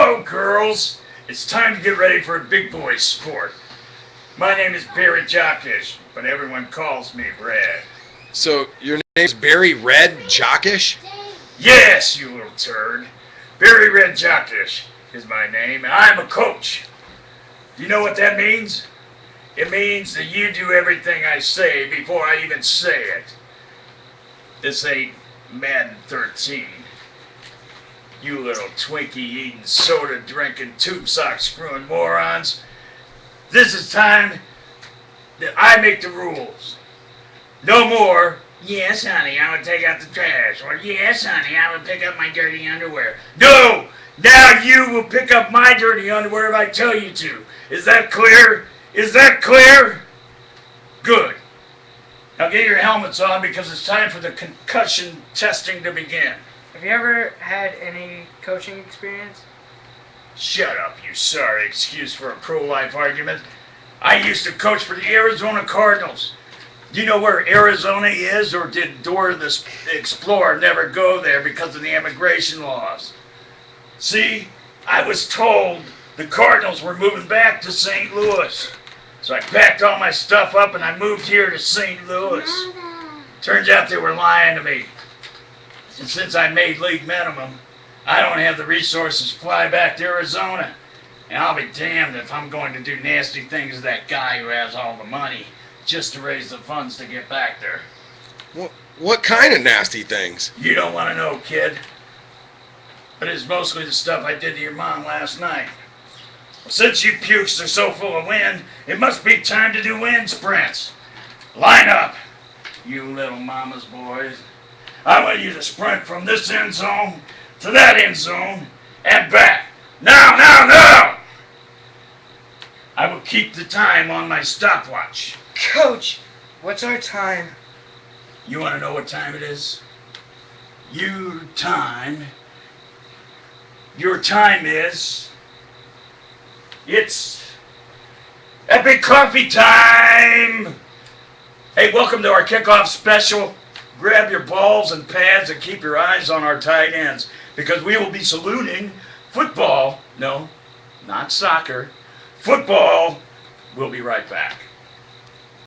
Hello, girls. It's time to get ready for a big boy sport. My name is Barry Jockish, but everyone calls me Red. So your name's Barry Red Jockish? Yes, you little turd. Barry Red Jockish is my name, and I'm a coach. Do you know what that means? It means that you do everything I say before I even say it. This ain't Madden 13. You little Twinkie eating, soda drinking, tube sock screwing morons. This is time that I make the rules. No more, yes, honey, I would take out the trash. Or, yes, honey, I would pick up my dirty underwear. No! Now you will pick up my dirty underwear if I tell you to. Is that clear? Is that clear? Good. Now get your helmets on because it's time for the concussion testing to begin. Have you ever had any coaching experience? Shut up, you sorry excuse for a pro-life argument. I used to coach for the Arizona Cardinals. Do you know where Arizona is, or did Dora the Explorer never go there because of the immigration laws? See, I was told the Cardinals were moving back to St. Louis. So I packed all my stuff up and I moved here to St. Louis. Turns out they were lying to me. And since I made league minimum, I don't have the resources to fly back to Arizona. And I'll be damned if I'm going to do nasty things to that guy who has all the money just to raise the funds to get back there. What kind of nasty things? You don't want to know, kid. But it's mostly the stuff I did to your mom last night. Well, since you pukes are so full of wind, it must be time to do wind sprints. Line up, you little mama's boys. I want you to sprint from this end zone to that end zone and back. Now, now, now! I will keep the time on my stopwatch. Coach, what's our time? You want to know what time it is? Your time is... It's epic coffee time! Hey, welcome to our kickoff special. Grab your balls and pads and keep your eyes on our tight ends because we will be saluting football. No, not soccer. Football. We'll be right back.